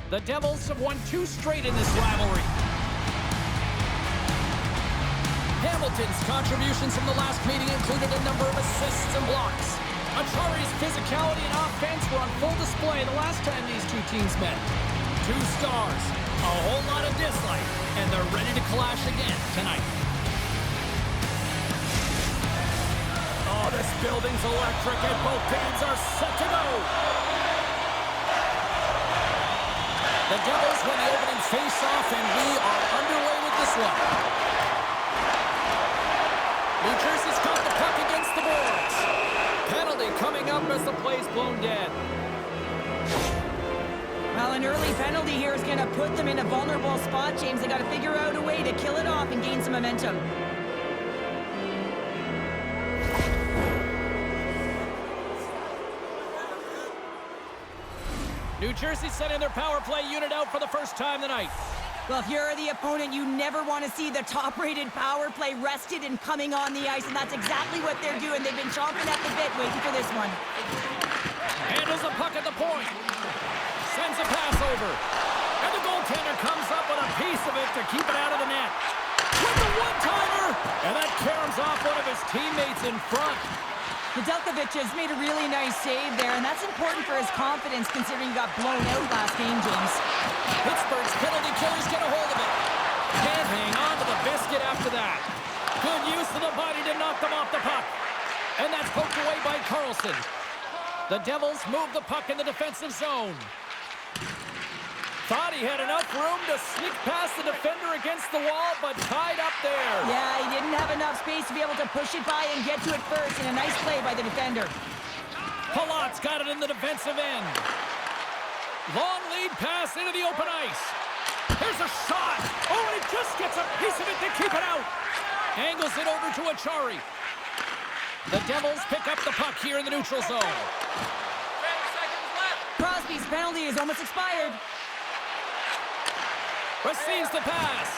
The Devils have won 2 straight in this rivalry. Hamilton's contributions from the last meeting included a number of assists and blocks. Achari's physicality and offense were on full display the last time these two teams met. 2 stars, a whole lot of dislike, and they're ready to clash again tonight. Oh, this building's electric, and both teams are set to go. The Devils win the opening face-off, and we are underway with this one. New Jersey's got the puck against the boards. Penalty coming up as the play's blown dead. Well, an early penalty here is going to put them in a vulnerable spot, James. They got to figure out a way to kill it off and gain some momentum. New Jersey sending their power play unit out for the first time tonight. Well, if you're the opponent, you never want to see the top-rated power play rested and coming on the ice, and that's exactly what they're doing. They've been chomping at the bit waiting for this one. Handles the puck at the point. Sends a pass over. And the goaltender comes up with a piece of it to keep it out of the net. With the one-timer! And that caroms off one of his teammates in front. Nedeljkovic has made a really nice save there, and that's important for his confidence considering he got blown out last game, James. Pittsburgh's penalty killers get a hold of it. Can't hang on to the biscuit after that. Good use of the body to knock them off the puck. And that's poked away by Carlson. The Devils move the puck in the defensive zone. Thought he had enough room to sneak past the defender against the wall, but tied up there. Yeah, he didn't have enough space to be able to push it by and get to it first, and a nice play by the defender. Palat's got it in the defensive end. Long lead pass into the open ice. Here's a shot. Oh, and he just gets a piece of it to keep it out. Angles it over to Achari. The Devils pick up the puck here in the neutral zone. 10 seconds left. Crosby's penalty is almost expired. Receives the pass.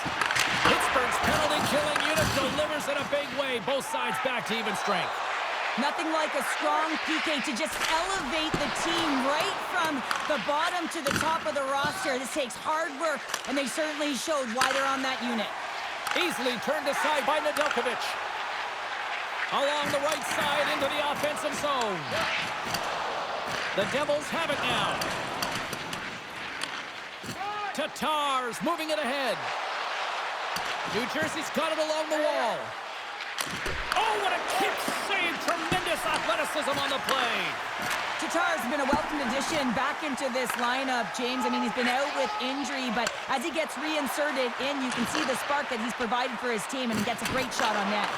Pittsburgh's penalty-killing unit delivers in a big way. Both sides back to even strength. Nothing like a strong PK to just elevate the team right from the bottom to the top of the roster. This takes hard work, and they certainly showed why they're on that unit. Easily turned aside by Nedeljkovic. Along the right side into the offensive zone. The Devils have it now. Tatar's moving it ahead. New Jersey's got it along the wall. Oh, what a kick save! Tremendous athleticism on the play. Tatar's been a welcome addition back into this lineup, James. I mean, he's been out with injury, but as he gets reinserted in, you can see the spark that he's provided for his team, and he gets a great shot on net.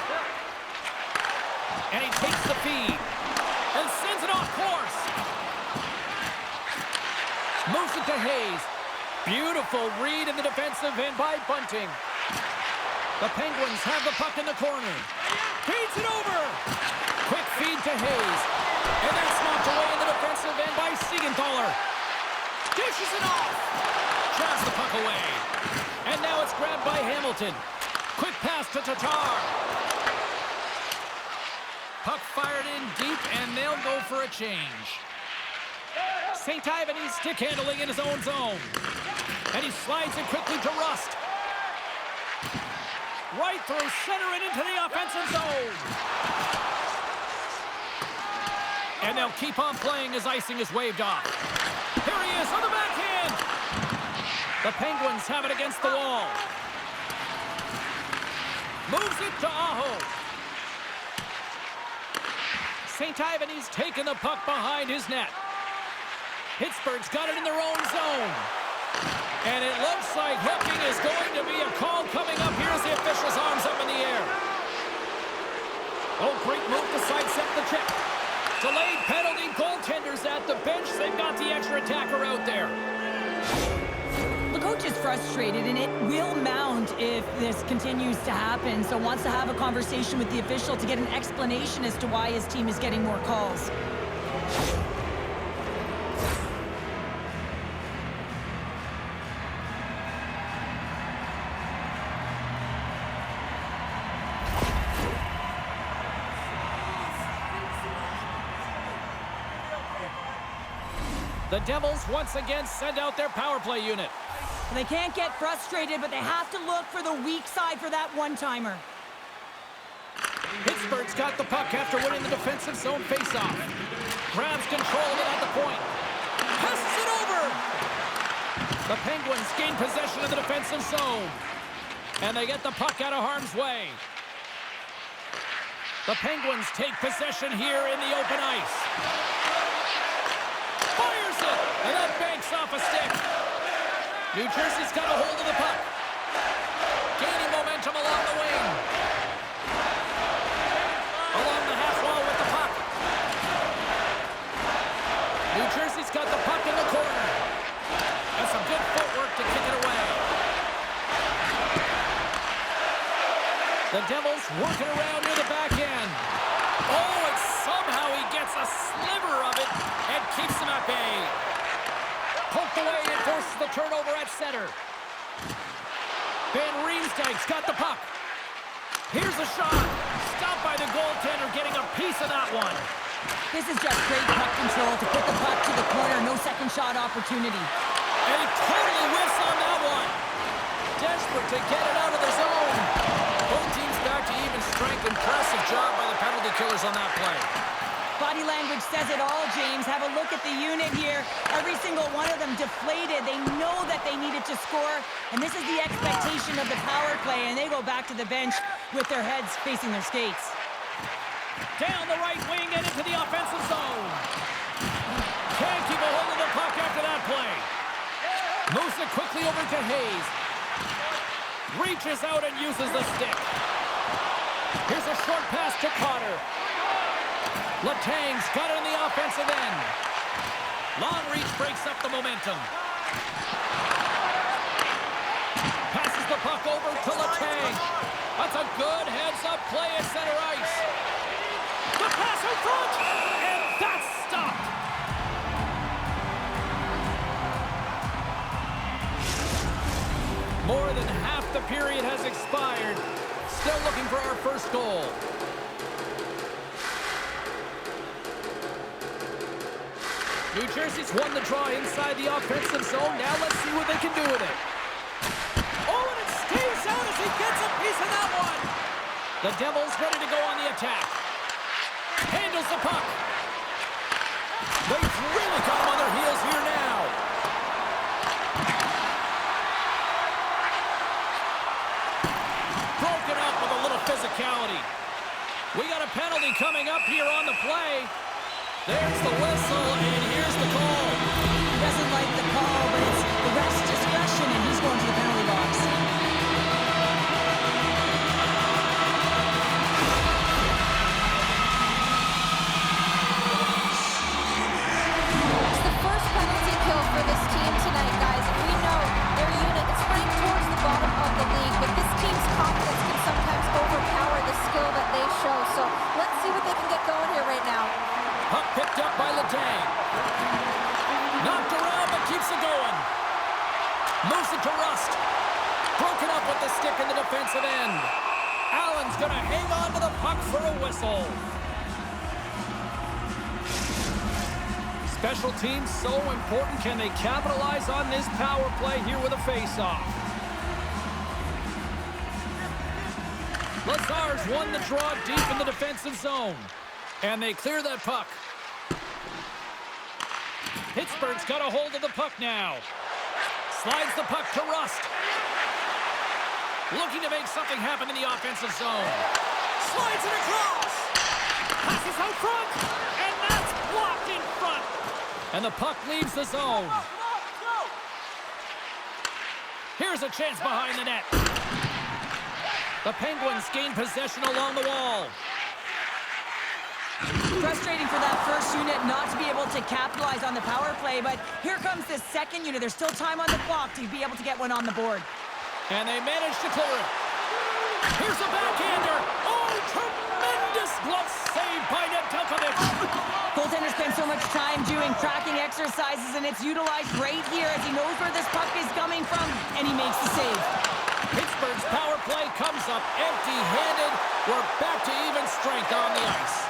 And he takes the feed and sends it off course. Moves it to Hayes. Beautiful read in the defensive end by Bunting. The Penguins have the puck in the corner. Feeds it over. Quick feed to Hayes. And that's knocked away in the defensive end by Siegenthaler. Dishes it off. Jabs the puck away. And now it's grabbed by Hamilton. Quick pass to Tatar. Puck fired in deep, and they'll go for a change. St. Ivan's stick handling in his own zone. And he slides it quickly to Rust. Right through center and into the offensive zone. And they'll keep on playing as icing is waved off. Here he is on the backhand. The Penguins have it against the wall. Moves it to Aho. St. Ivan's taking the puck behind his net. Pittsburgh's got it in their own zone. And it looks like hooking is going to be a call coming up here as the official's arms up in the air. Oh, great move to sidestep the check. Delayed penalty, goaltenders at the bench. They've got the extra attacker out there. The coach is frustrated, and it will mount if this continues to happen. So wants to have a conversation with the official to get an explanation as to why his team is getting more calls. The Devils once again send out their power play unit. They can't get frustrated, but they have to look for the weak side for that one-timer. Pittsburgh's got the puck after winning the defensive zone faceoff. Grabs control of it at the point. Passes it over! The Penguins gain possession of the defensive zone. And they get the puck out of harm's way. The Penguins take possession here in the open ice. Fires it! And that banks off a stick. New Jersey's got a hold of the puck. Gaining momentum along the wing. Along the half wall with the puck. New Jersey's got the puck in the corner. And some good footwork to kick it away. The Devils working around near the back end. Oh, and somehow he gets a sliver of it and keeps him at bay. Poked away and forces the turnover at center. Van Riemsdyk's got the puck. Here's a shot. Stopped by the goaltender, getting a piece of that one. This is just great puck control to put the puck to the corner. No second shot opportunity. And he totally whiffs on that one. Desperate to get it out of the zone. Both teams back to even strength. Impressive job by the penalty killers on that play. Body language says it all, James. Have a look at the unit here. Every single one of them deflated. They know that they needed to score, and this is the expectation of the power play, and they go back to the bench with their heads facing their skates. Down the right wing and into the offensive zone. Can't keep a hold of the puck after that play. Moves it quickly over to Hayes. Reaches out and uses the stick. Here's a short pass to Cotter. Letang's got it on the offensive end. Long reach breaks up the momentum. Passes the puck over to Letang. That's a good heads-up play at center ice. The pass in front, and that's stopped. More than half the period has expired. Still looking for our first goal. New Jersey's won the draw inside the offensive zone. Now let's see what they can do with it. Oh, and it stays out as he gets a piece of that one. The Devils ready to go on the attack. Handles the puck. They've really got him on their heels here now. Broken up with a little physicality. We got a penalty coming up here on the play. There's the whistle, and here's the call. He doesn't like the call, but it's the ref's discretion, and he's going to the penalty box. It's the first penalty kill for this team tonight, guys. And we know their unit is ranked towards the bottom of the league, but this team's confidence can sometimes overpower the skill that they show. So let's see what they can get going here right now. Puck picked up by Letang. Knocked around, but keeps it going. Moves it to Rust. Broken up with the stick in the defensive end. Allen's going to hang on to the puck for a whistle. Special teams so important. Can they capitalize on this power play here with a face-off? Lazar's won the draw deep in the defensive zone. And they clear that puck. Pittsburgh's got a hold of the puck now. Slides the puck to Rust. Looking to make something happen in the offensive zone. Slides it across. Passes out front. And that's blocked in front. And the puck leaves the zone. Here's a chance behind the net. The Penguins gain possession along the wall. Frustrating for that first unit not to be able to capitalize on the power play, but here comes the second unit. There's still time on the clock to be able to get one on the board. And they manage to clear it. Here's a backhander. Oh, tremendous glove save by Nedeljkovic. Goaltender spends so much time doing tracking exercises, and it's utilized right here as he knows where this puck is coming from, and he makes the save. Pittsburgh's power play comes up empty-handed. We're back to even strength on the ice.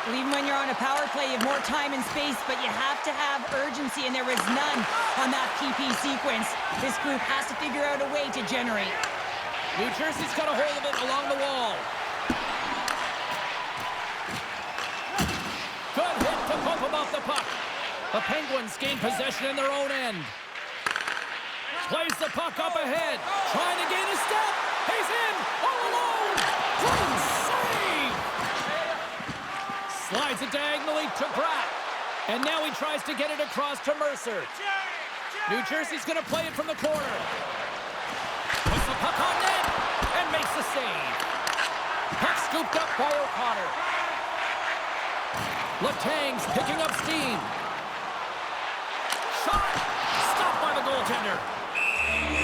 Well, even when you're on a power play, you have more time and space, but you have to have urgency, and there is none on that PP sequence. This group has to figure out a way to generate. New Jersey's got a hold of it along the wall. Good hit to bump him off the puck. The Penguins gain possession in their own end. Plays the puck up ahead. Trying to gain a step. He's in all alone. Great save. Slides it diagonally to Bratt. And now he tries to get it across to Mercer. New Jersey's going to play it from the corner. Puts the puck on net and makes the save. Puck scooped up by O'Connor. Letang's picking up steam. Shot! Stopped by the goaltender.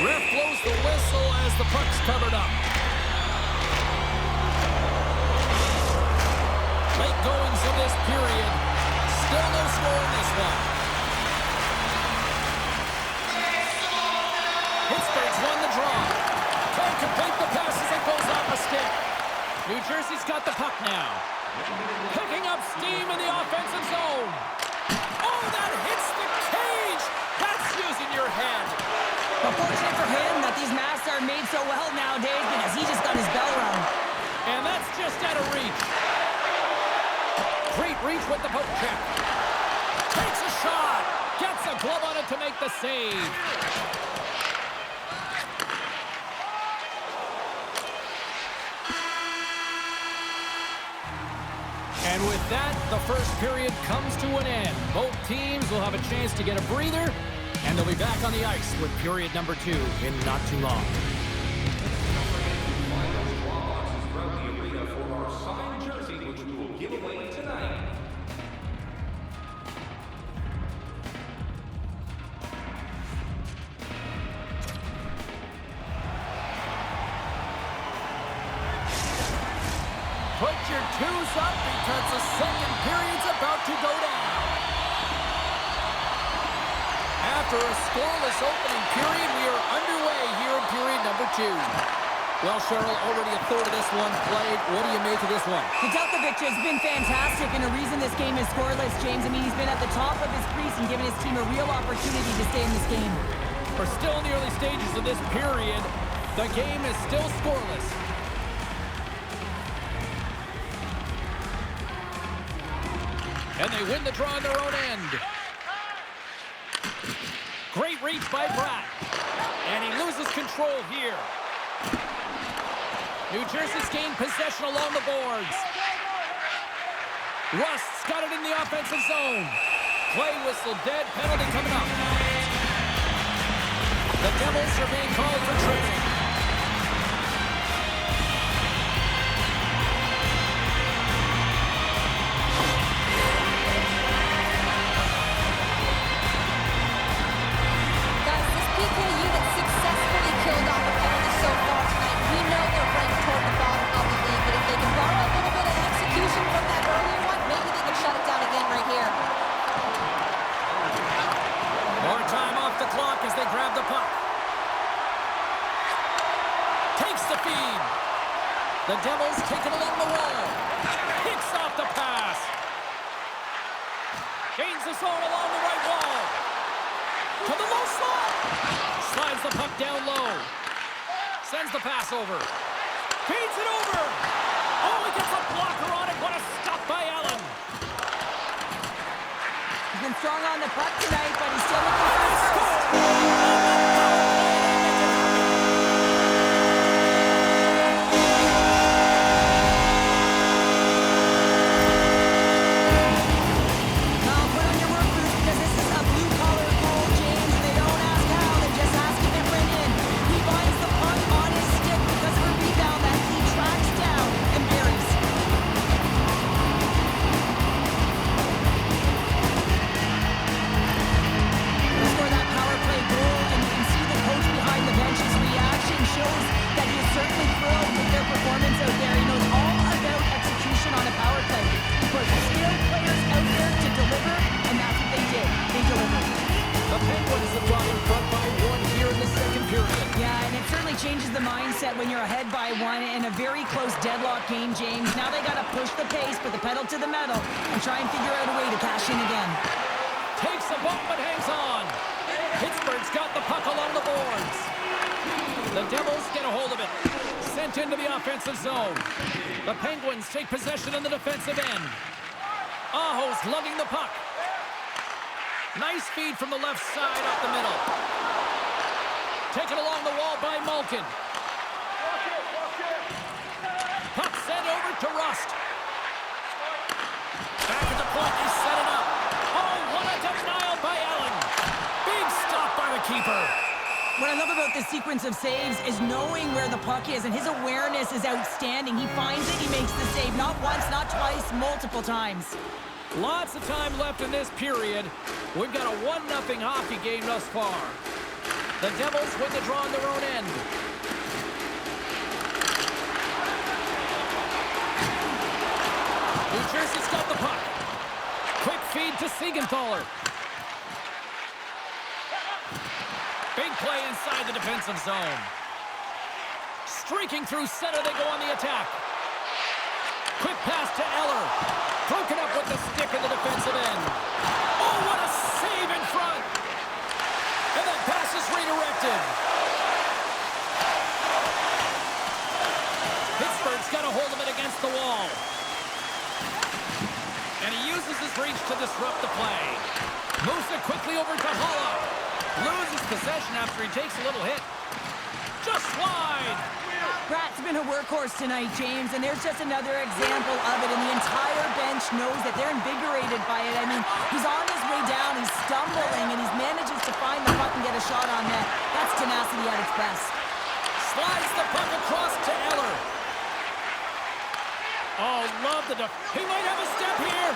Ref blows the whistle as the puck's covered up. Late goings of this period. Still no score in this one. Pittsburgh's won the draw. Can't complete the pass as it goes off a stick. New Jersey's got the puck now. Picking up steam in the offensive zone. Oh, that hits the cage! That's using your head. But fortunate for him that these masks are made so well nowadays because he just got his bell rung. And that's just out of reach. Great reach with the poke check. Takes a shot. Gets a glove on it to make the save. And with that, the first period comes to an end. Both teams will have a chance to get a breather, and they'll be back on the ice with period number 2 in not too long. Put your twos up because the second period's about to go down. After a scoreless opening period, we are underway here in period number 2. Well, Cheryl, already a third of this one played. What do you make of this one? Nedeljkovic has been fantastic, and the reason this game is scoreless, James, I mean, he's been at the top of his crease and given his team a real opportunity to stay in this game. We're still in the early stages of this period. The game is still scoreless. And they win the draw on their own end. Great reach by Bratt. And he loses control here. New Jersey's gained possession along the boards. Rust's got it in the offensive zone. Play whistle dead, penalty coming up. The Devils are being called for tripping. Killed off the penalty so far tonight. We know they're ranked toward the bottom of the league, but if they can borrow a little bit of execution from that earlier one, maybe they can shut it down again right here. More time off the clock as they grab the puck. Takes the feed. The Devils take it along the wall. Picks off the pass. Gains the zone along the right wall. To the low slot. Slides the puck down low. Sends the pass over. Feeds it over. Oh, he gets a blocker on it. What a stop by Allen. He's been strong on the puck tonight, but he's still looking for a score. Now put on your work boots because this is a blue-collar goal, James. They don't ask how, they just ask if it went in. He finds the puck on his stick because of a rebound that he tracks down and buries. Score that power play changes the mindset when you're ahead by one in a very close deadlock game, James. Now they got to push the pace, put the pedal to the metal, and try and figure out a way to cash in again. Takes a bump but hangs on. Pittsburgh's got the puck along the boards. The Devils get a hold of it. Sent into the offensive zone. The Penguins take possession on the defensive end. Aho's lugging the puck. Nice feed from the left side up the middle. Taken along the wall by Malkin. Puck sent over to Rust. Back at the point, they set it up. Oh, what a denial by Allen. Big stop by the keeper. What I love about this sequence of saves is knowing where the puck is, and his awareness is outstanding. He finds it, he makes the save, not once, not twice, multiple times. Lots of time left in this period. We've got a 1-0 hockey game thus far. The Devils win the draw on their own end. New Jersey's got the puck. Quick feed to Siegenthaler. Big play inside the defensive zone. Streaking through center, they go on the attack. Quick pass to Eller. Broken up with the stick in the defensive end. Oh, what a save in front. And that pass is redirected. Pittsburgh's got a hold of it against the wall. And he uses his reach to disrupt the play. Moves it quickly over to Holla. Loses possession after he takes a little hit. Just wide. Pratt's been a workhorse tonight, James, and there's just another example of it, and the entire bench knows that they're invigorated by it. I mean, he's on his way down, he's stumbling, and he manages to find the puck and get a shot on net. That's tenacity at its best. Slides the puck across to Eller. Oh, love the he might have a step here.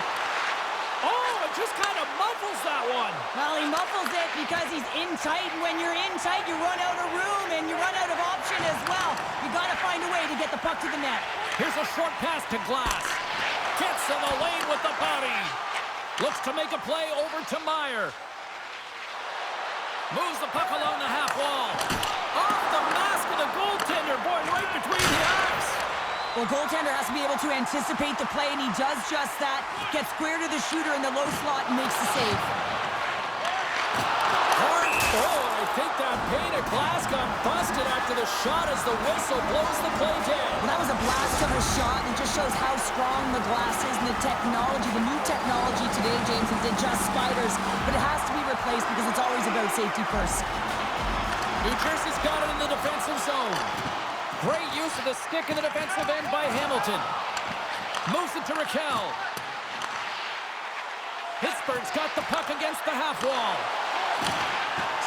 Oh, it just kind of muffles that one. Well, he muffles it because he's in tight, and when you're in tight, you run out of room, and you run out of option as well. You got to find a way to get the puck to the net. Here's a short pass to Glass. Gets in the lane with the body. Looks to make a play over to Meyer. Moves the puck along the half wall. Off the mask of the goaltender, boy, right between the eyes. Well, goaltender has to be able to anticipate the play, and he does just that. Gets square to the shooter in the low slot and makes the save. Hard. Oh, I think that pane of glass got busted after the shot as the whistle blows the play dead. Well, that was a blast of a shot, and it just shows how strong the glass is and the technology, the new technology today, James, is just spiders. But it has to be replaced because it's always about safety first. New Jersey's got it in the defensive zone. Great use of the stick in the defensive end by Hamilton. Moves it to Raquel. Pittsburgh's got the puck against the half wall.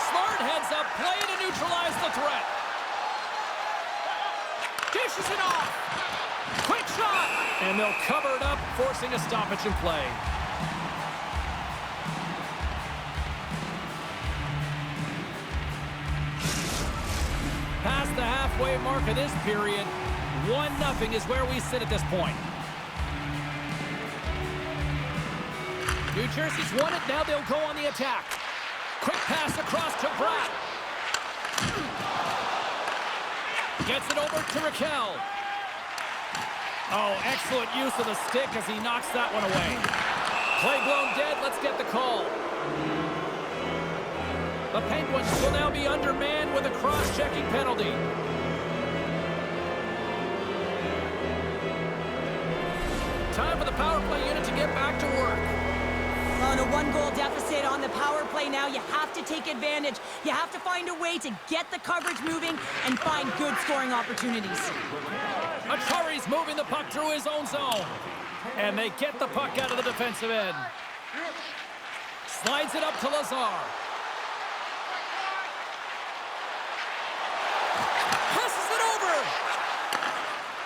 Smart heads up, play to neutralize the threat. Dishes it off. Quick shot. And they'll cover it up, forcing a stoppage in play. Past the halfway mark of this period, 1-0 is where we sit at this point. New Jersey's won it, now they'll go on the attack. Quick pass across to Bratt. Gets it over to Raquel. Oh, excellent use of the stick as he knocks that one away. Play blown dead, let's get the call. The Penguins will now be undermanned with a cross-checking penalty. Time for the power play unit to get back to work. On a 1-goal deficit on the power play now, you have to take advantage. You have to find a way to get the coverage moving and find good scoring opportunities. Achari's moving the puck through his own zone. And they get the puck out of the defensive end. Slides it up to Lazar.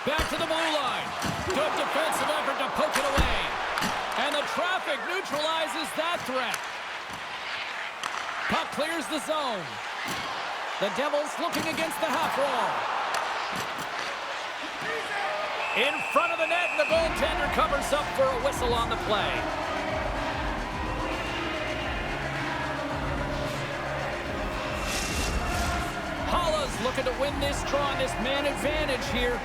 Back to the blue line. Good defensive effort to poke it away. And the traffic neutralizes that threat. Puck clears the zone. The Devils looking against the half wall. In front of the net, and the goaltender covers up for a whistle on the play. Holla's looking to win this draw on this man advantage here.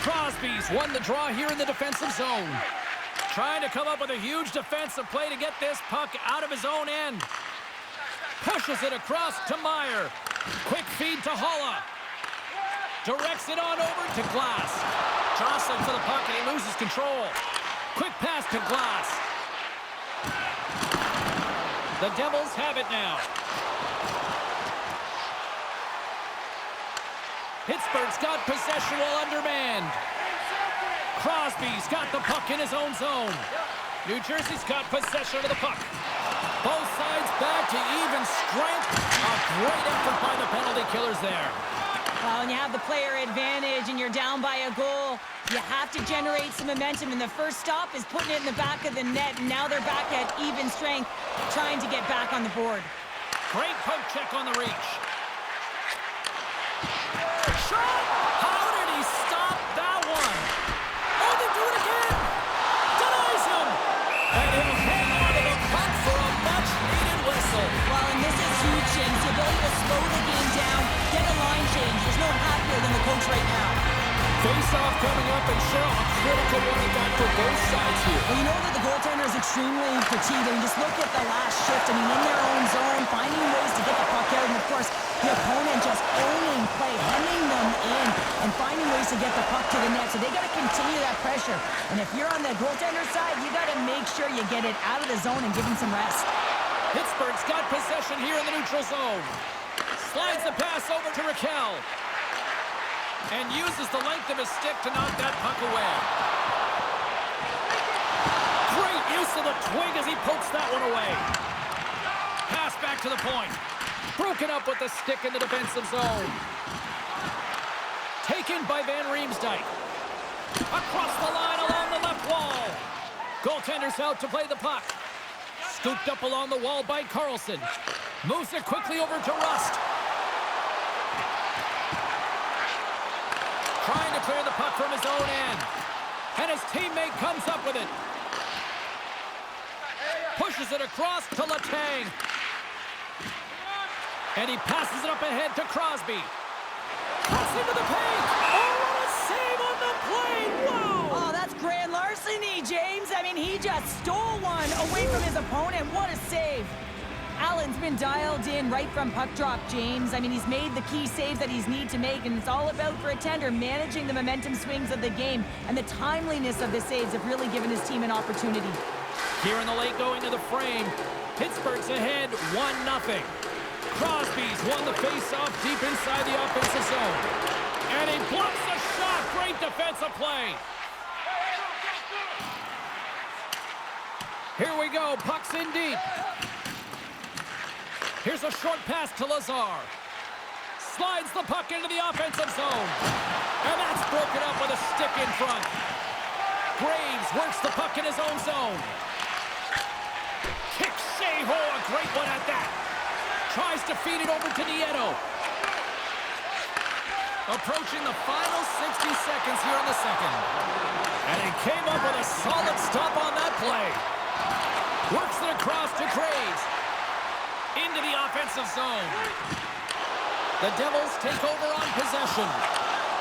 Crosby's won the draw here in the defensive zone. Trying to come up with a huge defensive play to get this puck out of his own end. Pushes it across to Meyer. Quick feed to Holla. Directs it on over to Glass. Jostling for the puck and he loses control. Quick pass to Glass. The Devils have it now. Pittsburgh's got possession while undermanned. Crosby's got the puck in his own zone. New Jersey's got possession of the puck. Both sides back to even strength. A great effort by the penalty killers there. Well, when you have the player advantage and you're down by a goal, you have to generate some momentum. And the first stop is putting it in the back of the net. And now they're back at even strength, trying to get back on the board. Great poke check on the reach. Shot! How did he stop that one? Oh, they do it again! Denies him! And he'll hang on to the puck for a much-needed whistle. Well, and this is huge, James. The ability to slow the game down, get a line change. There's no one happier than the coach right now. Face-off coming up, and Cheryl, a critical one at that for both sides here. Well, you know that the goaltender is extremely fatigued. I mean, just look at the last shift. I mean, in their own zone, finding ways to get the puck out. And, of course, the opponent just owning play, hemming them in, and finding ways to get the puck to the net. So they got to continue that pressure. And if you're on the goaltender side, you got to make sure you get it out of the zone and give him some rest. Pittsburgh's got possession here in the neutral zone. Slides the pass over to Raquel. And uses the length of his stick to knock that puck away. Great use of the twig as he pokes that one away. Pass back to the point. Broken up with the stick in the defensive zone. Taken by Van Riemsdyk. Across the line along the left wall. Goaltender's out to play the puck. Scooped up along the wall by Carlson. Moves it quickly over to Rust. Trying to clear the puck from his own end. And his teammate comes up with it. Pushes it across to Letang. And he passes it up ahead to Crosby. Cuts into the paint. Oh, what a save on the play. Wow. Oh, that's grand larceny, James. I mean, he just stole one away from his opponent. What a save. Allen's been dialed in right from puck drop, James. I mean, he's made the key saves that he's need to make, and it's all about, for a tender, managing the momentum swings of the game, and the timeliness of the saves have really given his team an opportunity. Here in the late going to the frame, Pittsburgh's ahead 1-0. Crosby's won the face-off deep inside the offensive zone. And he blocks the shot. Great defensive play. Here we go. Puck's in deep. Here's a short pass to Lazar. Slides the puck into the offensive zone. And that's broken up with a stick in front. Graves works the puck in his own zone. Kicks Sheho, a great one at that. Tries to feed it over to Nieto. Approaching the final 60 seconds here in the second. And he came up with a solid stop on that play. Works it across to Graves. Into the offensive zone. The Devils take over on possession.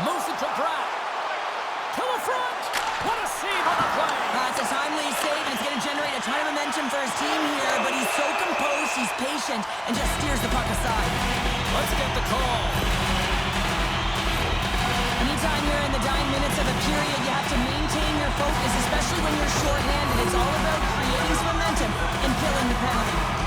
Moves it to Pratt. To the front. What a save on the play. It's a timely save, and it's going to generate a ton of momentum for his team here, but he's so composed, he's patient, and just steers the puck aside. Let's get the call. Anytime you're in the dying minutes of a period, you have to maintain your focus, especially when you're shorthanded. It's all about creating some momentum and killing the penalty.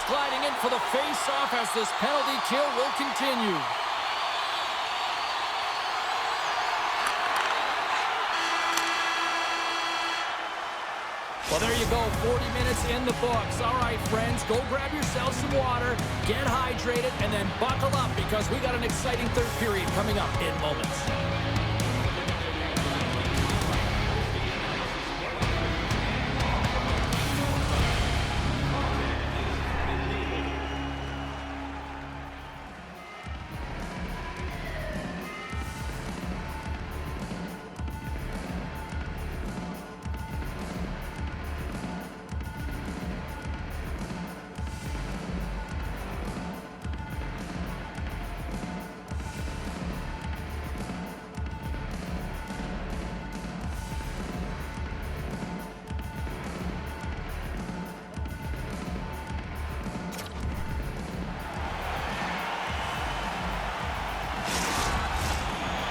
Gliding in for the face-off as this penalty kill will continue. Well, there you go, 40 minutes in the books. All right, friends, go grab yourselves some water, get hydrated, and then buckle up because we got an exciting third period coming up in moments.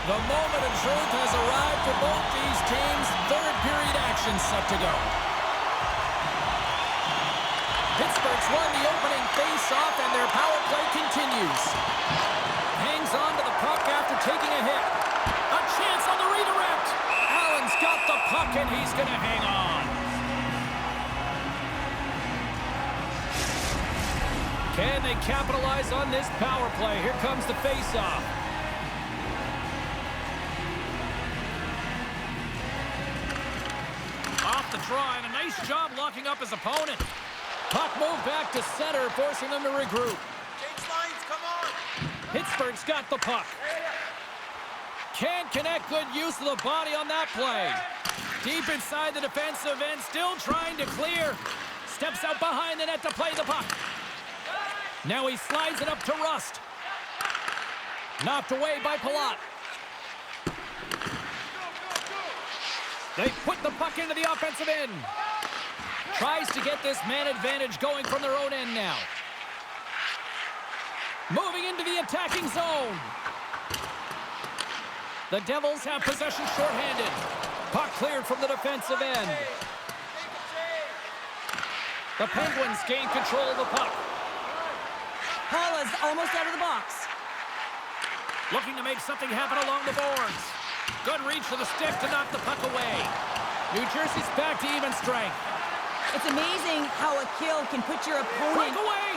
The moment of truth has arrived for both these teams. Third period action set to go. Pittsburgh's won the opening face-off, and their power play continues. Hangs on to the puck after taking a hit. A chance on the redirect. Allen's got the puck, and he's going to hang on. Can they capitalize on this power play? Here comes the face-off. The try, and a nice job locking up his opponent. Puck moved back to center, forcing them to regroup. Change lines, come on! Pittsburgh's got the puck. Can't connect, good use of the body on that play. Deep inside the defensive end, still trying to clear. Steps out behind the net to play the puck. Now he slides it up to Rust. Knocked away by Palat. They put the puck into the offensive end. Tries to get this man advantage going from their own end now. Moving into the attacking zone. The Devils have possession shorthanded. Puck cleared from the defensive end. The Penguins gain control of the puck. Paula's almost out of the box. Looking to make something happen along the boards. Good reach for the stick to knock the puck away. New Jersey's back to even strength. It's amazing how a kill can put your opponent... Breakaway!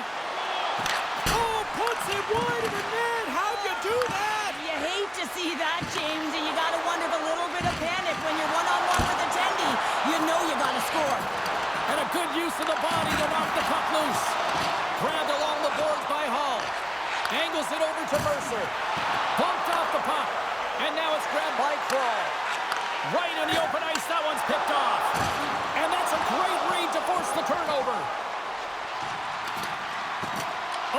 Oh, puts it wide of the net! How'd you do that? You hate to see that, James, and you gotta wonder if a little bit of panic when you're one-on-one with a tendy. You know you gotta score. And a good use of the body to knock the puck loose. Grabbed along the boards by Hall. Angles it over to Mercer. Bumped off the puck. And now it's grabbed by Crawl. Right in the open ice, that one's picked off. And that's a great read to force the turnover.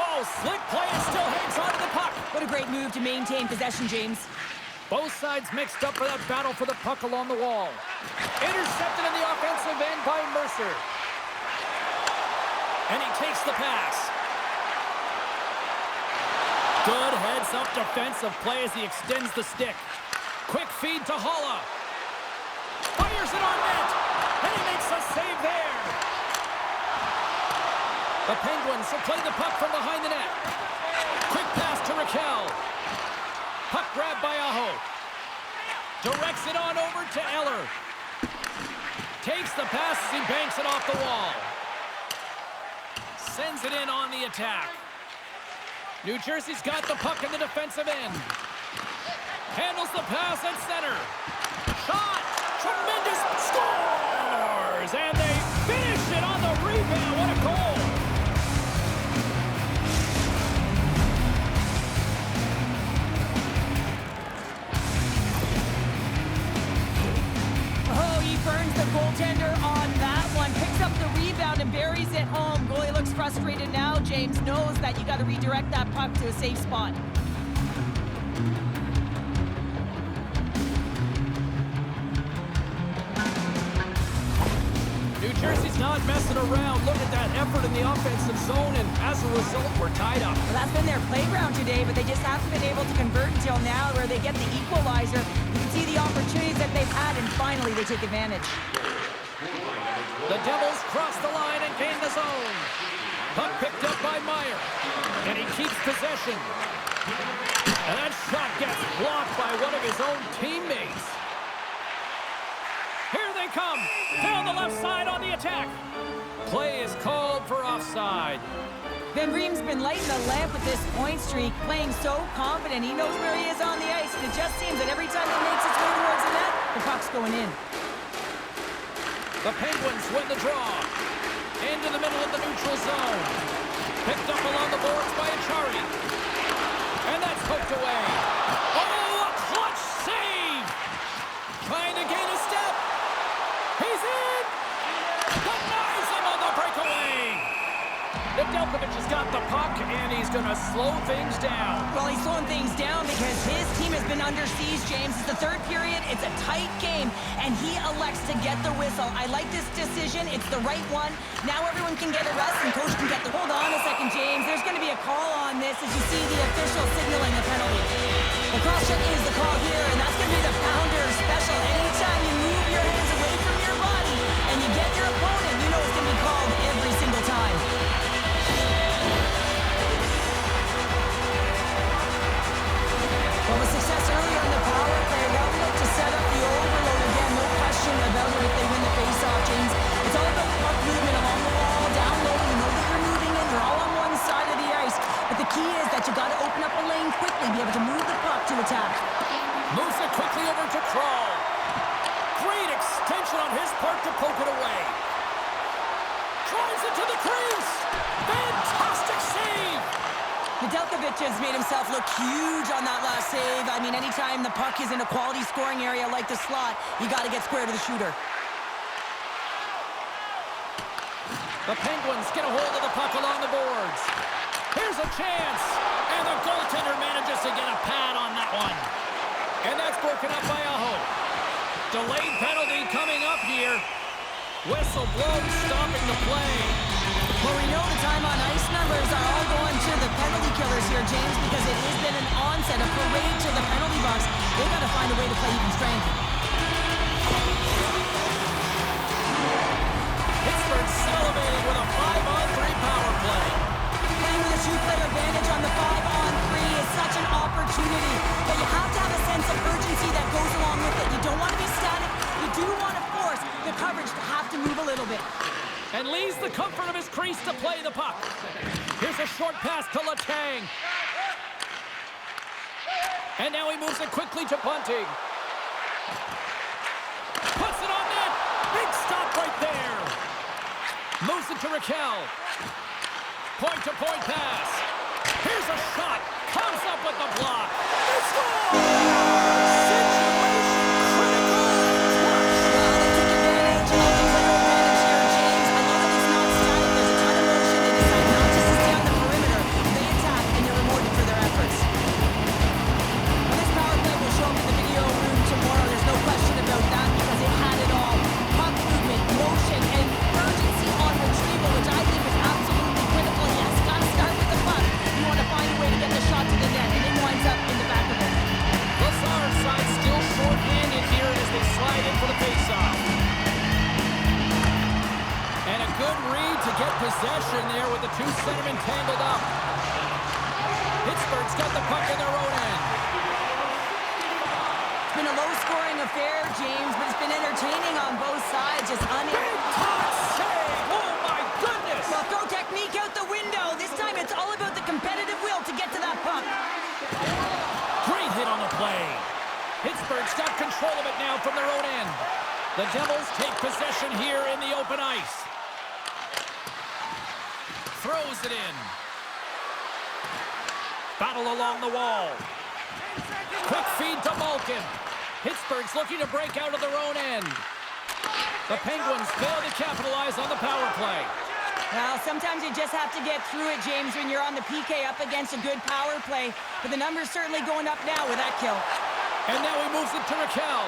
Oh, slick play and still hangs onto the puck. What a great move to maintain possession, James. Both sides mixed up for that battle for the puck along the wall. Intercepted in the offensive end by Mercer. And he takes the pass. Good heads-up defensive play as he extends the stick. Quick feed to Holla. Fires it on net. And he makes a save there. The Penguins will play the puck from behind the net. Quick pass to Raquel. Puck grabbed by Aho. Directs it on over to Eller. Takes the pass as he banks it off the wall. Sends it in on the attack. New Jersey's got the puck in the defensive end. Handles the pass at center. Shot! Tremendous! Scores! And they finish it on the rebound. What a goal! Oh, he burns the goaltender on that one. Picks up the rebound and buries it home. Goalie looks frustrated now. James knows that you got to redirect that puck to a safe spot. New Jersey's not messing around. Look at that effort in the offensive zone, and as a result, we're tied up. Well, that's been their playground today, but they just haven't been able to convert until now where they get the equalizer. You can see the opportunities that they've had, and finally they take advantage. The Devils cross the line and gain the zone. Puck picked up by Meyer, and he keeps possession. And that shot gets blocked by one of his own teammates. Here they come. Down the left side on the attack. Play is called for offside. Van Riem's been lighting the lamp with this point streak, playing so confident. He knows where he is on the ice, and it just seems that every time he makes his way towards the net, the puck's going in. The Penguins win the draw. Into the middle of the neutral zone. Picked up along the boards by Achari. And that's poked away. Oh, a clutch save! Trying to gain a step. He's in! Denies him on the breakaway! Nedeljkovic has got the puck, and he's going to slow things down. Well, he's slowing things down because his team has been under siege, James. It's the third period. It's a tight game, and he elects to get the whistle. I like this decision. It's the right one. Now everyone can get a rest, and coach can get the... Hold on a second, James. There's going to be a call on this as you see the official signaling the penalty. The cross-check is the call here, and that's going to be the pounder special. Anytime you move your hands away from your body and you get your opponent, you know it's going to be called every single time. Well, with success earlier in the power play, now we look to set up the overload again. No question about it if they win the face-off, James. It's all about puck movement along the wall, down low. You know that you're moving in. You're all on one side of the ice. But the key is that you got to open up a lane quickly, be able to move the puck to attack. Moves it quickly over to Crawl. Great extension on his part to poke it away. Drives it to the crease. Fantastic save. Nedeljkovic has made himself look huge on that last save. I mean, anytime the puck is in a quality scoring area like the slot, you got to get square to the shooter. The Penguins get a hold of the puck along the boards. Here's a chance, and the goaltender manages to get a pad on that one. And that's broken up by Aho. Delayed penalty coming up here. Whistle blown, stopping the play. Well, we know the time on ice numbers are all going to the penalty killers here, James, because it has been an onset, a parade to the penalty box. They've got to find a way to play even strength. Pittsburgh salivating with a 5-on-3 power play. Playing with a two-player advantage on the 5-on-3 is such an opportunity, but you have to have a sense of urgency that goes along with it. You don't want to be static. You do want to force the coverage to have to move a little bit. And leaves the comfort of his crease to play the puck. Here's a short pass to Letang. And now he moves it quickly to Bunting. Puts it on net. Big stop right there. Moves it to Raquel. Point-to-point pass. Here's a shot. Comes up with the block. They score! Situation critical and clutch. Well, they took advantage of the player advantage here, James. I love that it's not static. There's a ton of motion. They decide not just to stay on the perimeter. They attack, and they're rewarded for their efforts. Well, this power play will show up in the video room tomorrow. There's no question about that because it had it all. Puck movement, motion, and urgency on retrieval, which I think is absolutely critical. Yes, got to start with the puck. You want to find a way to get the shot to the net, and it winds up in the back of it. Lazar's side still short-handed here as they slide in for the face-off. And a good read to get possession there with the two centermen tangled up. Pittsburgh's got the puck in their own end. It's been a low-scoring affair, James, but it's been entertaining on both sides. Just Big top save! Oh my goodness! Well, throw technique out the window. This time it's all about the competitive will to get to that puck. Great hit on the play. Pittsburgh's got control of it now from their own end. The Devils take possession here in the open ice. Throws it in. Battle along the wall. Quick feed to Malkin. Pittsburgh's looking to break out of their own end. The Penguins fail to capitalize on the power play. Well, sometimes you just have to get through it, James, when you're on the PK up against a good power play. But the number's certainly going up now with that kill. And now he moves it to Raquel.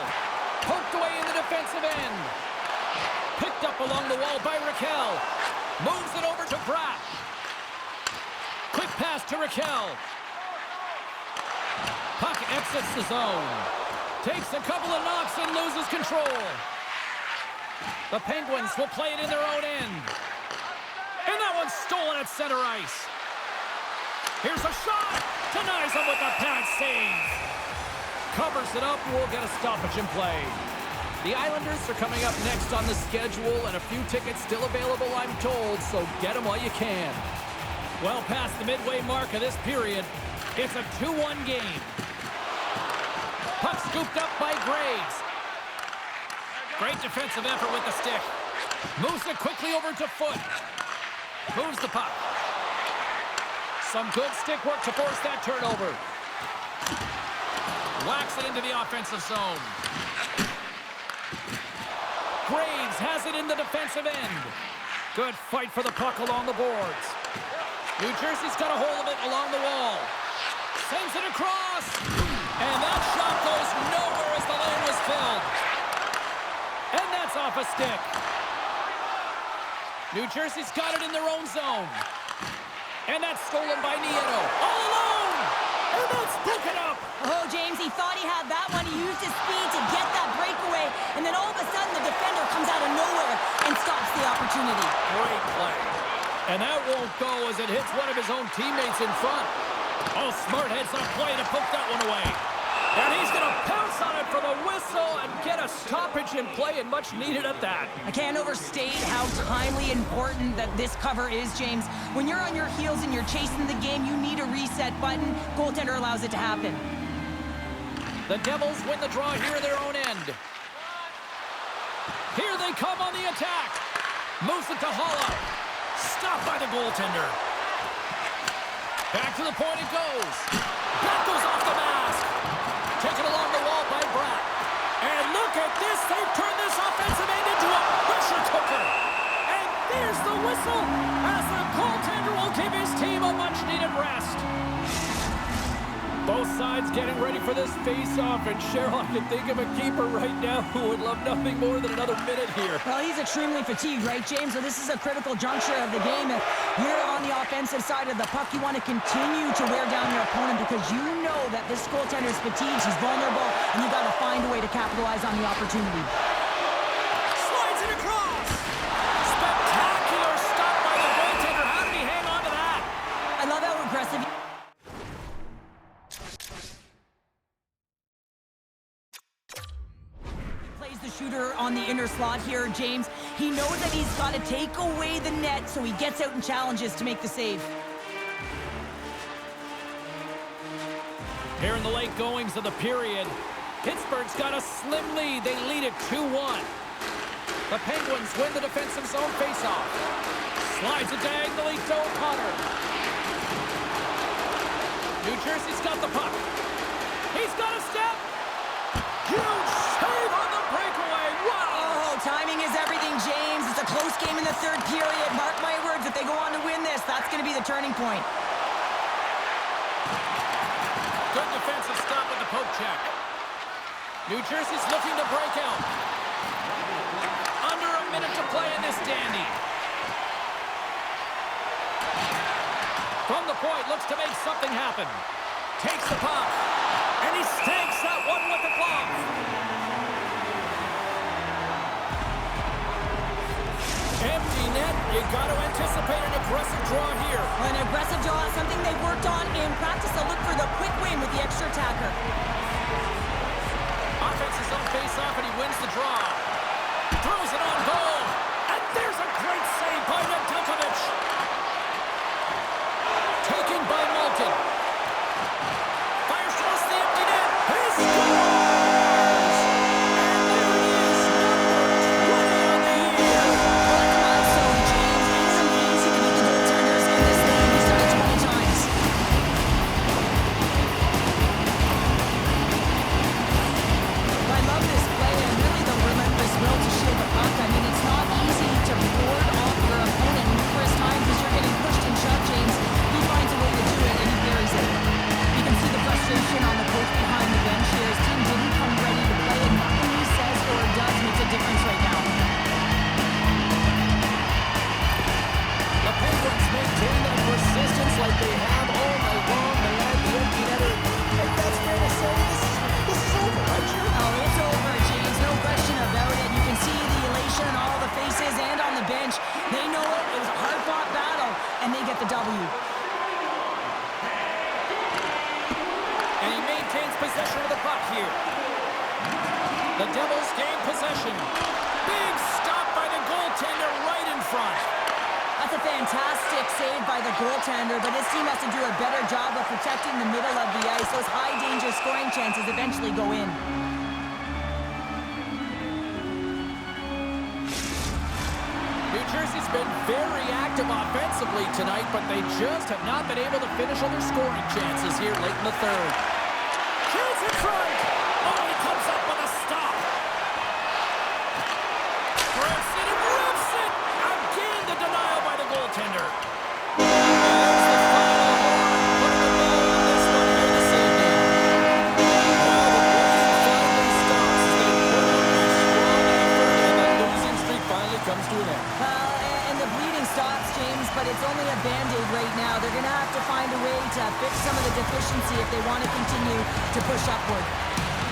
Poked away in the defensive end. Picked up along the wall by Raquel. Moves it over to Bratt. Quick pass to Raquel. Puck exits the zone. Takes a couple of knocks and loses control. The Penguins will play it in their own end. And that one's stolen at center ice. Here's a shot. Denies him with the pad save. Covers it up. We'll get a stoppage in play. The Islanders are coming up next on the schedule, and a few tickets still available, I'm told, so get them while you can. Well past the midway mark of this period, it's a 2-1 game. Puck scooped up by Graves. Great defensive effort with the stick. Moves it quickly over to Foot. Moves the puck. Some good stick work to force that turnover. Whacks it into the offensive zone. Graves has it in the defensive end. Good fight for the puck along the boards. New Jersey's got a hold of it along the wall. Sends it across. And that shot goes nowhere as the lane was filled. And that's off a stick. New Jersey's got it in their own zone. And that's stolen by Nieto. All alone! And that's broken up. Oh, James, he thought he had that one. He used his speed to get that breakaway. And then all of a sudden, the defender comes out of nowhere and stops the opportunity. Great play. And that won't go as it hits one of his own teammates in front. Oh, smart heads up play to poke that one away. And he's going to pounce on it for the whistle and get a stoppage in play, and much needed at that. I can't overstate how timely important that this cover is, James. When you're on your heels and you're chasing the game, you need a reset button. Goaltender allows it to happen. The Devils win the draw here in their own end. Here they come on the attack. Moves it to Hollow. Stopped by the goaltender. Back to the point it goes. That goes off the mask. Taken along the wall by Bratt. And look at this. They've turned this offensive end into a pressure cooker. And there's the whistle as the goaltender will give his team a much-needed rest. Both sides getting ready for this face-off, and Cheryl, I can think of a keeper right now who would love nothing more than another minute here. Well, he's extremely fatigued, right, James? So this is a critical juncture of the game. If you're on the offensive side of the puck, you want to continue to wear down your opponent because you know that this goaltender is fatigued, he's vulnerable, and you got to find a way to capitalize on the opportunity. Slides it across! Spectacular stop by the goaltender. How did he hang on to that? I love how aggressive the shooter on the inner slot here, James. He knows that he's got to take away the net, so he gets out and challenges to make the save. Here in the late goings of the period, Pittsburgh's got a slim lead. They lead it 2-1. The Penguins win the defensive zone faceoff. Slides it diagonally to O'Connor. New Jersey's got the puck. He's got a step. Huge save on the breakaway. Wow! Timing is everything, James. It's a close game in the third period. Mark my words, if they go on to win this, that's going to be the turning point. Good defensive stop with the poke check. New Jersey's looking to break out. Under a minute to play in this dandy. From the point, looks to make something happen. Takes the puck. And he stakes that one with the glove. Empty net. You got to anticipate an aggressive draw here. An aggressive draw is something they've worked on in practice. They'll look for the quick win with the extra attacker. Offense is on face-off, and he wins the draw. Throws it on goal. And there's a great save by Nedeljkovic. Taken by Malkin. Fires towards the empty net. He scores! And there it is, number 20 on the year. So, James, it isn't easy to beat the goaltenders in this league. He's done it 20 times. I love this play and really the relentless will to shield the puck. I mean, it's not easy to ward off your opponent numerous times as you're getting pushed and shoved, James. He finds a way to do it, and he carries it. You can see the frustration on the coach behind the bench here. His team didn't come ready to play, and nothing he says or does makes a difference right now. The Penguins maintain that persistence like they have all night long. They had the empty netter. And that's fair to say this is over, right, Drew? Oh, it's over, James. No question about it. You can see the elation on all the faces and on the bench. They know it. It was a hard-fought battle, and they get the W. And he maintains possession of the puck here. The Devils gain possession. Big stop by the goaltender right in front. That's a fantastic save by the goaltender, but his team has to do a better job of protecting the middle of the ice. Those high-danger scoring chances eventually go in. New Jersey's been very active offensively tonight, but they just have not been able to finish on their scoring chances here late in the third. Hughes in front! Oh, he comes up with a stop! Grips it and rips it! Again, the denial by the goaltender. There's the final horn, putting the ball on this one here to save them. Well, the bleeding finally stops as they put up a strong effort, and the losing streak finally comes to an end. And the bleeding stops, James, but it's only a Band-Aid right now. They're going to have to find a way to fix some of the deficiency if they want to continue to push upward.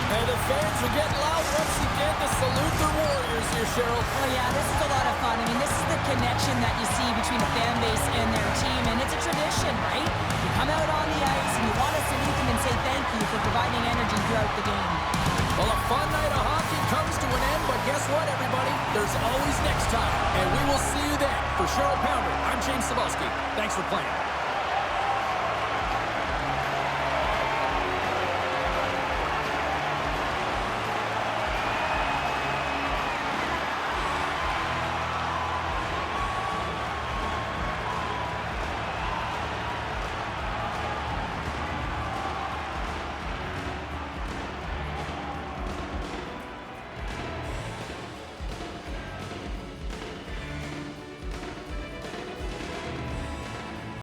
And the fans are getting loud once again to salute their Warriors here, Cheryl. Oh, yeah, this is a lot of fun. I mean, this is the connection that you see between the fan base and their team, and it's a tradition, right? You come out on the ice and you want to salute them and say thank you for providing energy throughout the game. Well, a fun night of hockey comes to an end, but guess what, everybody? There's always next time, and we will see you then. For Cheryl Pounder, I'm James Cebulski. Thanks for playing.